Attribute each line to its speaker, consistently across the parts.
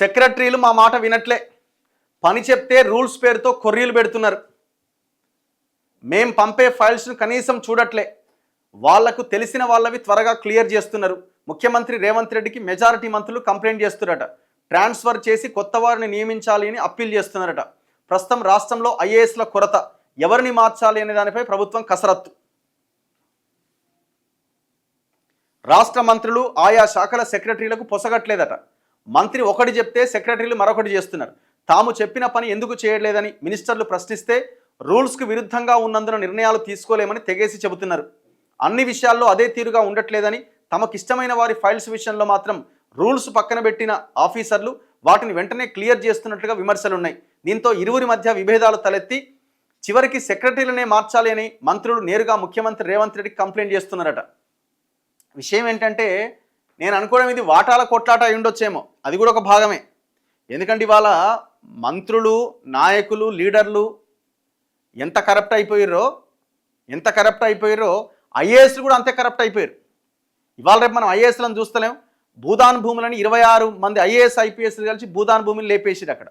Speaker 1: సెక్రటరీలు మా మాట వినట్లే, పని చెప్తే రూల్స్ పేరుతో కొర్రీలు పెడుతున్నారు, మేం పంపే ఫైల్స్ను కనీసం చూడట్లే, వాళ్లకు తెలిసిన వాళ్ళవి త్వరగా క్లియర్ చేస్తున్నారు. ముఖ్యమంత్రి రేవంత్ రెడ్డికి మెజారిటీ మంత్రులు కంప్లైంట్ చేస్తున్నారట. ట్రాన్స్ఫర్ చేసి కొత్త వారిని నియమించాలి అని అప్పీల్ చేస్తున్నారట. ప్రస్తుతం రాష్ట్రంలో ఐఏఎస్ల కొరత, ఎవరిని మార్చాలి అనే దానిపై ప్రభుత్వం కసరత్తు. రాష్ట్ర మంత్రులు ఆయా శాఖల సెక్రటరీలకు పొసగట్లేదట. మంత్రి ఒకటి చెప్తే సెక్రటరీలు మరొకటి చేస్తున్నారు. తాము చెప్పిన పని ఎందుకు చేయలేదని మినిస్టర్లు ప్రశ్నిస్తే రూల్స్కు విరుద్ధంగా ఉన్నందున నిర్ణయాలు తీసుకోలేమని తెగేసి చెబుతున్నారు. అన్ని విషయాల్లో అదే తీరుగా ఉండట్లేదని, తమకిష్టమైన వారి ఫైల్స్ విషయంలో మాత్రం రూల్స్ పక్కన పెట్టిన ఆఫీసర్లు వాటిని వెంటనే క్లియర్ చేస్తున్నట్లుగా విమర్శలున్నాయి. దీంతో ఇరువురి మధ్య విభేదాలు తలెత్తి చివరికి సెక్రటరీలనే మార్చాలి అని మంత్రులు నేరుగా ముఖ్యమంత్రి రేవంత్ రెడ్డికి కంప్లైంట్ చేస్తున్నారట. విషయం ఏంటంటే, నేను అనుకోవడం ఇది వాటాల కొట్లాట అయి ఉండొచ్చేమో, అది కూడా ఒక భాగమే. ఎందుకంటే ఇవాళ మంత్రులు, నాయకులు, లీడర్లు ఎంత కరప్ట్ అయిపోయారో ఐఏఎస్లు కూడా అంతే కరప్ట్ అయిపోయారు. ఇవాళ రేపు మనం ఐఏఎస్లను చూస్తలేం. భూదాన్ భూములని 26 మంది ఐఏఎస్ ఐపీఎస్లు కలిసి భూదాన్ భూమిని లేపేసిరు. అక్కడ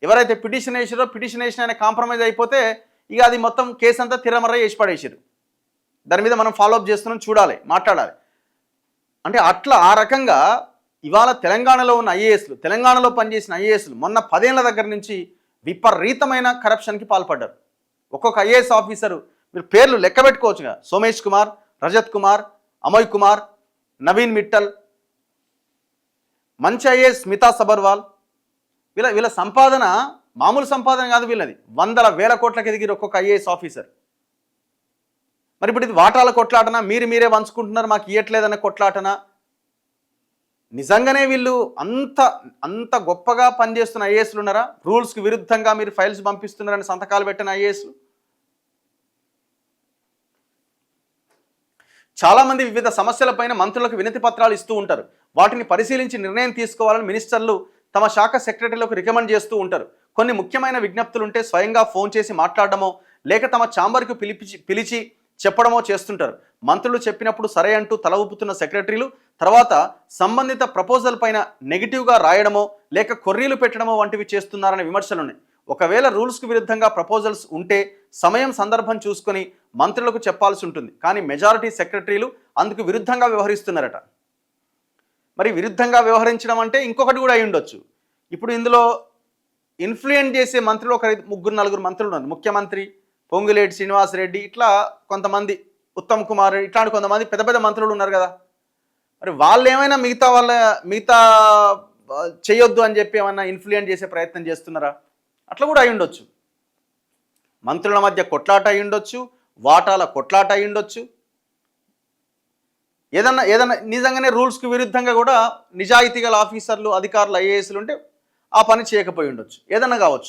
Speaker 1: ఎవరైతే పిటిషన్ వేసారో పిటిషన్ వేసిన ఆయన కాంప్రమైజ్ అయిపోతే ఇక అది మొత్తం కేసు అంతా తిరమర వేసి పడేసారు. దాని మీద మనం ఫాలోఅప్ చేస్తున్నాం, చూడాలి, మాట్లాడాలి. అంటే అట్లా ఆ రకంగా ఇవాళ తెలంగాణలో ఉన్న ఐఏఎస్లు, తెలంగాణలో పనిచేసిన ఐఏఎస్లు మొన్న 10 ఏళ్ల దగ్గర నుంచి విపరీతమైన కరప్షన్కి పాల్పడ్డారు. ఒక్కొక్క ఐఏఎస్ ఆఫీసరు మీరు పేర్లు లెక్క పెట్టుకోవచ్చుగా. సోమేష్ కుమార్, రజత్ కుమార్, అమోయ్ కుమార్, నవీన్ మిట్టల్, మంచి ఐఏఎస్ స్మితా సబర్వాల్, వీళ్ళ సంపాదన మామూలు సంపాదన కాదు. వీళ్ళది వందల వేల కోట్లకి ఎదిగిరు ఒక్కొక్క ఐఏఎస్ ఆఫీసర్. మరి ఇప్పుడు ఇది వాటాల కొట్లాటనా, మీరే వంచుకుంటున్నారు మాకు ఇవ్వట్లేదన్న కొట్లాటనా? నిజంగానే వీళ్ళు అంత గొప్పగా పనిచేస్తున్న ఐఏఎస్లు ఉన్నారా? రూల్స్కి విరుద్ధంగా మీరు ఫైల్స్ పంపిస్తున్నారని సంతకాలు పెట్టిన ఐఏఎస్లు చాలామంది వివిధ సమస్యలపైన మంత్రులకు వినతి పత్రాలు ఇస్తూ ఉంటారు. వాటిని పరిశీలించి నిర్ణయం తీసుకోవాలని మినిస్టర్లు తమ శాఖ సెక్రటరీలకు రికమెండ్ చేస్తూ ఉంటారు. కొన్ని ముఖ్యమైన విజ్ఞప్తులు ఉంటే స్వయంగా ఫోన్ చేసి మాట్లాడడమో లేక తమ ఛాంబర్కు పిలిచి చెప్పడమో చేస్తుంటారు. మంత్రులు చెప్పినప్పుడు సరే అంటూ తల ఊపుతున్న సెక్రటరీలు తర్వాత సంబంధిత ప్రపోజల్ పైన నెగిటివ్గా రాయడమో లేక కొర్రీలు పెట్టడమో వంటివి చేస్తున్నారనే విమర్శలున్నాయి. ఒకవేళ రూల్స్కు విరుద్ధంగా ప్రపోజల్స్ ఉంటే సమయం సందర్భం చూసుకొని మంత్రులకు చెప్పాల్సి ఉంటుంది. కానీ మెజారిటీ సెక్రటరీలు అందుకు విరుద్ధంగా వ్యవహరిస్తున్నారట. మరి విరుద్ధంగా వ్యవహరించడం అంటే ఇంకొకటి కూడా అయి ఉండొచ్చు. ఇప్పుడు ఇందులో ఇన్ఫ్లుయెన్స్ చేసే మంత్రులు ఒక 3-4 మంత్రులు ఉన్నారు. ముఖ్యమంత్రి, పొంగులేటి శ్రీనివాసరెడ్డి, ఇట్లా కొంతమంది, ఉత్తమ్ కుమార్, ఇట్లాంటి కొంతమంది పెద్ద పెద్ద మంత్రులు ఉన్నారు కదా. మరి వాళ్ళు ఏమైనా మిగతా చేయొద్దు అని చెప్పి ఏమన్నా ఇన్ఫ్లుయెన్స్ చేసే ప్రయత్నం చేస్తున్నారా? అట్లా కూడా అయి ఉండొచ్చు. మంత్రుల మధ్య కొట్లాట అయి ఉండొచ్చు, వాటాల కొట్లాట అయి ఉండొచ్చు. ఏదన్నా నిజంగానే రూల్స్కి విరుద్ధంగా కూడా నిజాయితీ గల ఆఫీసర్లు, అధికారులు, ఐఏఎస్లు ఉంటే ఆ పని చేయకపోయి ఉండొచ్చు. ఏదన్నా కావచ్చు.